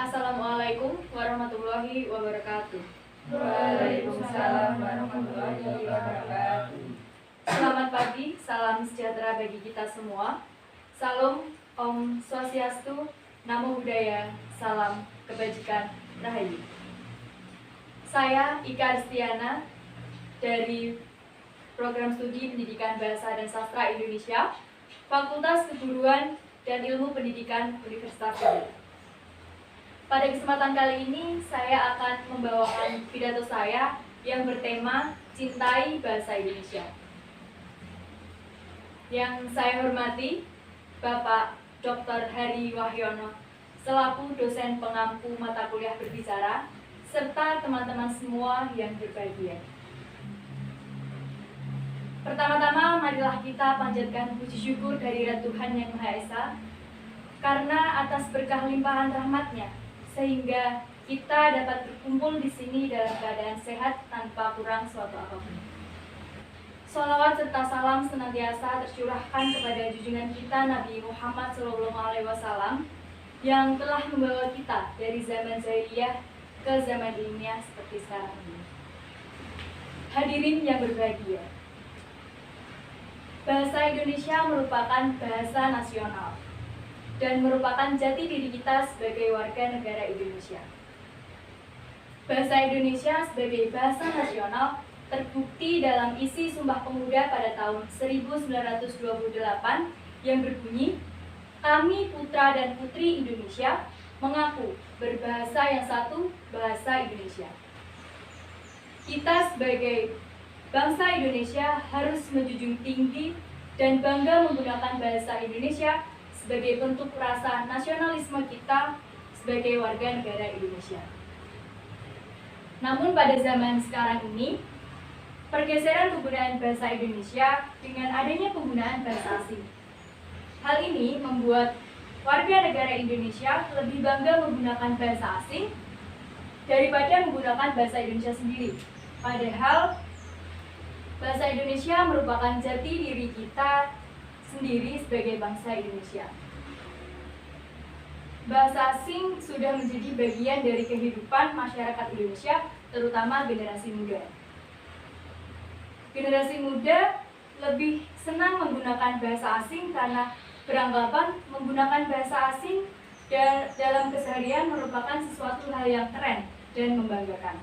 Assalamualaikum warahmatullahi wabarakatuh. Waalaikumsalam warahmatullahi wabarakatuh. Selamat pagi, salam sejahtera bagi kita semua. Salam Om Swastiastu, Namo Buddhaya, salam kebajikan, Rahayu. Saya Ika Aristiana dari Program Studi Pendidikan Bahasa dan Sastra Indonesia, Fakultas Keguruan dan Ilmu Pendidikan Universitas Gadjah. Pada kesempatan kali ini, saya akan membawakan pidato saya yang bertema Cintai Bahasa Indonesia. Yang saya hormati, Bapak Dr. Hari Wahyono, selaku dosen pengampu mata kuliah berbicara, serta teman-teman semua yang berbahagia. Pertama-tama, marilah kita panjatkan puji syukur kehadirat Tuhan Yang Maha Esa, karena atas berkah limpahan rahmat-Nya, sehingga kita dapat berkumpul di sini dalam keadaan sehat tanpa kurang suatu apapun. Sholawat serta salam senantiasa tercurahkan kepada junjungan kita Nabi Muhammad SAW yang telah membawa kita dari zaman jahiliyah ke zaman ilmiah seperti sekarang ini. Hadirin yang berbahagia, bahasa Indonesia merupakan bahasa nasional dan merupakan jati diri kita sebagai warga negara Indonesia. Bahasa Indonesia sebagai bahasa nasional terbukti dalam isi Sumpah Pemuda pada tahun 1928 yang berbunyi, "Kami putra dan putri Indonesia mengaku berbahasa yang satu, bahasa Indonesia." Kita sebagai bangsa Indonesia harus menjunjung tinggi dan bangga menggunakan bahasa Indonesia sebagai bentuk rasa nasionalisme kita sebagai warga negara Indonesia. Namun pada zaman sekarang ini, pergeseran penggunaan bahasa Indonesia dengan adanya penggunaan bahasa asing. Hal ini membuat warga negara Indonesia lebih bangga menggunakan bahasa asing daripada menggunakan bahasa Indonesia sendiri. Padahal bahasa Indonesia merupakan jati diri kita sendiri sebagai bangsa Indonesia. Bahasa asing sudah menjadi bagian dari kehidupan masyarakat Indonesia, terutama generasi muda. Generasi muda lebih senang menggunakan bahasa asing karena beranggapan menggunakan bahasa asing dalam keseharian merupakan sesuatu hal yang keren dan membanggakan.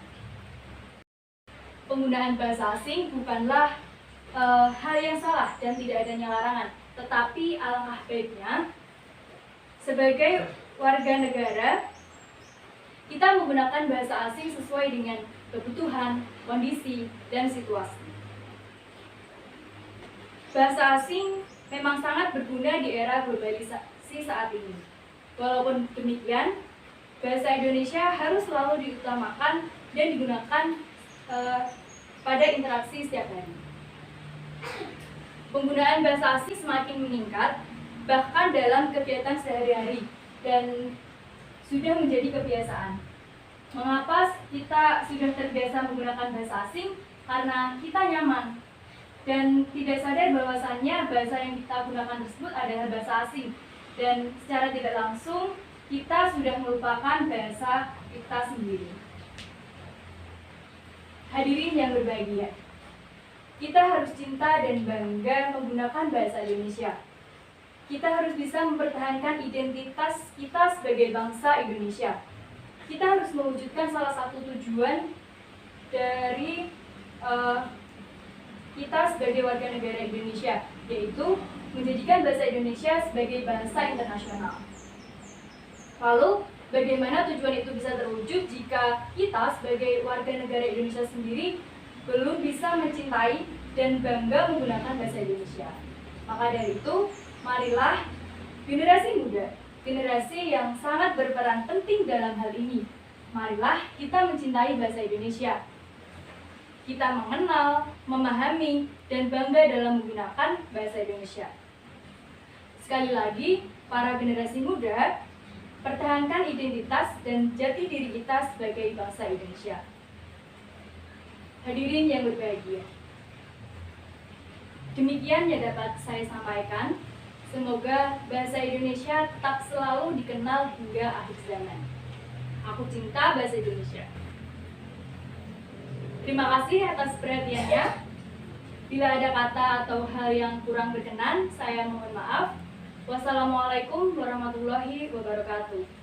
Penggunaan bahasa asing bukanlah hal yang salah dan tidak adanya larangan, tetapi alangkah baiknya sebagai warga negara kita menggunakan bahasa asing sesuai dengan kebutuhan, kondisi, dan situasi. Bahasa asing memang sangat berguna di era globalisasi saat ini. Walaupun demikian, bahasa Indonesia harus selalu diutamakan dan digunakan pada interaksi setiap hari. Penggunaan bahasa asing semakin meningkat, bahkan dalam kegiatan sehari-hari, dan sudah menjadi kebiasaan. Mengapa kita sudah terbiasa menggunakan bahasa asing? Karena kita nyaman dan tidak sadar bahwasannya bahasa yang kita gunakan tersebut adalah bahasa asing, dan secara tidak langsung kita sudah melupakan bahasa kita sendiri. Hadirin yang berbahagia, kita harus cinta dan bangga menggunakan bahasa Indonesia. Kita harus bisa mempertahankan identitas kita sebagai bangsa Indonesia. Kita harus mewujudkan salah satu tujuan dari kita sebagai warga negara Indonesia, yaitu menjadikan bahasa Indonesia sebagai bahasa internasional. Lalu, bagaimana tujuan itu bisa terwujud jika kita sebagai warga negara Indonesia sendiri belum bisa mencintai dan bangga menggunakan bahasa Indonesia? Maka dari itu, marilah generasi muda, generasi yang sangat berperan penting dalam hal ini, marilah kita mencintai bahasa Indonesia. Kita mengenal, memahami, dan bangga dalam menggunakan bahasa Indonesia. Sekali lagi, para generasi muda, pertahankan identitas dan jati diri kita sebagai bangsa Indonesia. Hadirin yang berbahagia, demikian yang dapat saya sampaikan. Semoga bahasa Indonesia tetap selalu dikenal hingga akhir zaman. Aku cinta bahasa Indonesia. Terima kasih atas perhatiannya. Bila ada kata atau hal yang kurang berkenan, saya mohon maaf. Wassalamualaikum warahmatullahi wabarakatuh.